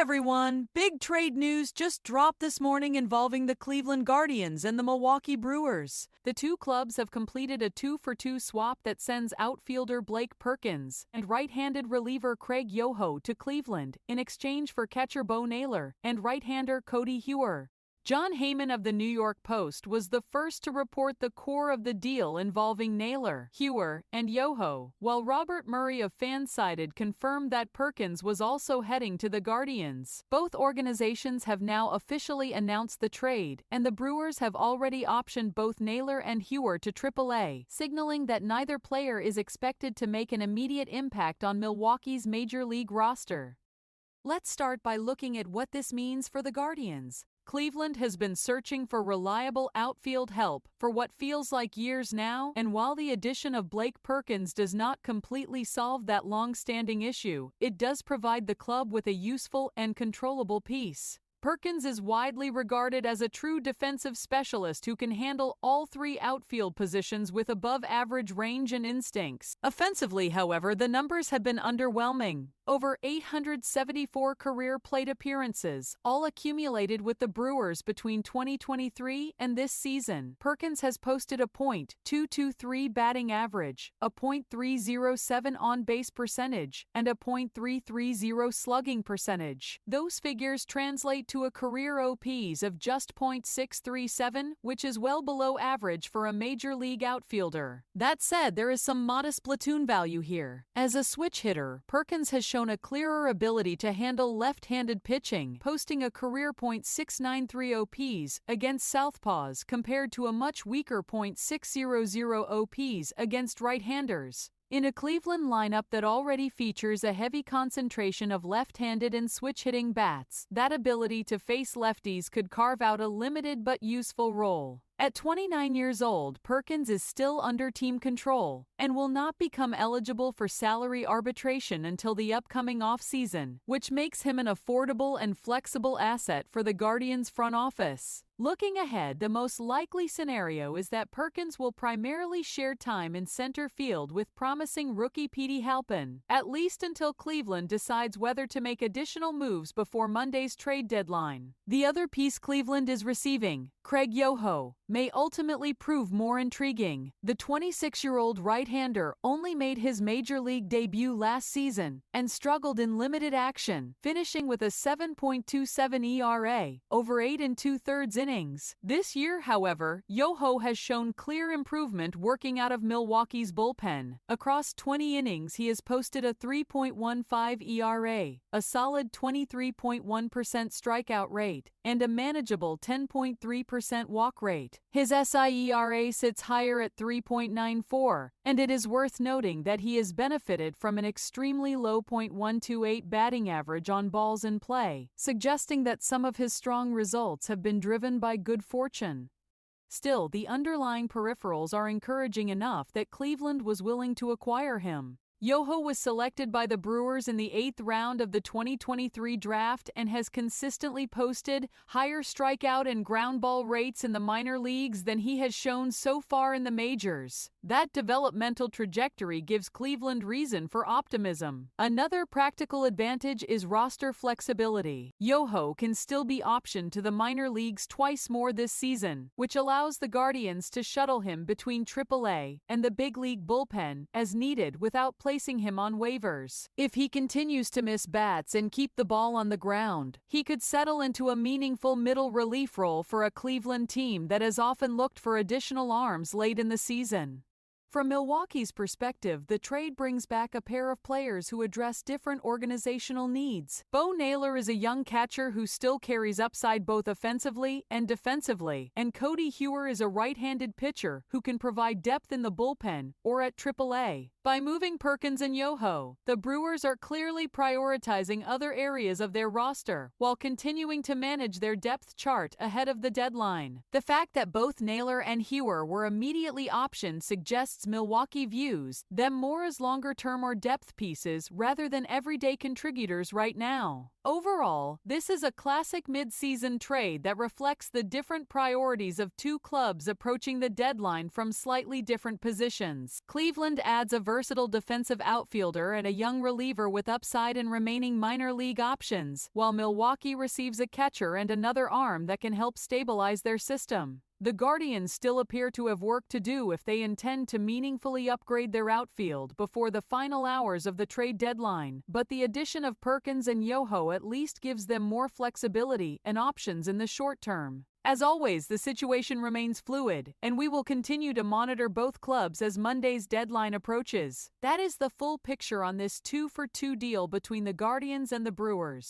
everyone! Big trade news just dropped this morning involving the Cleveland Guardians and the Milwaukee Brewers. The two clubs have completed a 2-for-2 swap that sends outfielder Blake Perkins and right-handed reliever Craig Yoho to Cleveland in exchange for catcher Bo Naylor and right-hander Cody Heuer. John Heyman of the New York Post was the first to report the core of the deal involving Naylor, Heuer, and Yoho, while Robert Murray of Fansided confirmed that Perkins was also heading to the Guardians. Both organizations have now officially announced the trade, and the Brewers have already optioned both Naylor and Heuer to AAA, signaling that neither player is expected to make an immediate impact on Milwaukee's major league roster. Let's start by looking at what this means for the Guardians. Cleveland has been searching for reliable outfield help for what feels like years now, and while the addition of Blake Perkins does not completely solve that long-standing issue, it does provide the club with a useful and controllable piece. Perkins is widely regarded as a true defensive specialist who can handle all three outfield positions with above-average range and instincts. Offensively, however, the numbers have been underwhelming. Over 874 career plate appearances, all accumulated with the Brewers between 2023 and this season. Perkins has posted a .223 batting average, a .307 on-base percentage, and a .330 slugging percentage. Those figures translate to a career OPS of just .637, which is well below average for a major league outfielder. That said, there is some modest platoon value here. As a switch hitter, Perkins has shown a clearer ability to handle left-handed pitching, posting a career .693 OPS against southpaws compared to a much weaker .600 OPS against right-handers. In a Cleveland lineup that already features a heavy concentration of left-handed and switch-hitting bats, that ability to face lefties could carve out a limited but useful role. At 29 years old, Perkins is still under team control and will not become eligible for salary arbitration until the upcoming offseason, which makes him an affordable and flexible asset for the Guardians' front office. Looking ahead, the most likely scenario is that Perkins will primarily share time in center field with promising rookie Petey Halpin, at least until Cleveland decides whether to make additional moves before Monday's trade deadline. The other piece Cleveland is receiving, Craig Yoho, may ultimately prove more intriguing. The 26-year-old right-hander only made his major league debut last season and struggled in limited action, finishing with a 7.27 ERA over 8 2/3 innings. This year, however, Yoho has shown clear improvement working out of Milwaukee's bullpen. Across 20 innings, he has posted a 3.15 ERA, a solid 23.1% strikeout rate, and a manageable 10.3% walk rate. His SIERA sits higher at 3.94, and it is worth noting that he has benefited from an extremely low .128 batting average on balls in play, suggesting that some of his strong results have been driven by good fortune. Still, the underlying peripherals are encouraging enough that Cleveland was willing to acquire him. Yoho was selected by the Brewers in the 8th round of the 2023 draft and has consistently posted higher strikeout and ground ball rates in the minor leagues than he has shown so far in the majors. That developmental trajectory gives Cleveland reason for optimism. Another practical advantage is roster flexibility. Yoho can still be optioned to the minor leagues twice more this season, which allows the Guardians to shuttle him between AAA and the big league bullpen as needed without placing him on waivers. If he continues to miss bats and keep the ball on the ground, he could settle into a meaningful middle relief role for a Cleveland team that has often looked for additional arms late in the season. From Milwaukee's perspective, the trade brings back a pair of players who address different organizational needs. Bo Naylor is a young catcher who still carries upside both offensively and defensively, and Cody Heuer is a right-handed pitcher who can provide depth in the bullpen or at AAA. By moving Perkins and Yoho, the Brewers are clearly prioritizing other areas of their roster while continuing to manage their depth chart ahead of the deadline. The fact that both Naylor and Heuer were immediately optioned suggests Milwaukee views them more as longer-term or depth pieces rather than everyday contributors right now. Overall, this is a classic mid-season trade that reflects the different priorities of two clubs approaching the deadline from slightly different positions. Cleveland adds a versatile defensive outfielder and a young reliever with upside and remaining minor league options, while Milwaukee receives a catcher and another arm that can help stabilize their system. The Guardians still appear to have work to do if they intend to meaningfully upgrade their outfield before the final hours of the trade deadline, but the addition of Perkins and Yoho at least gives them more flexibility and options in the short term. As always, the situation remains fluid, and we will continue to monitor both clubs as Monday's deadline approaches. That is the full picture on this 2-for-2 deal between the Guardians and the Brewers.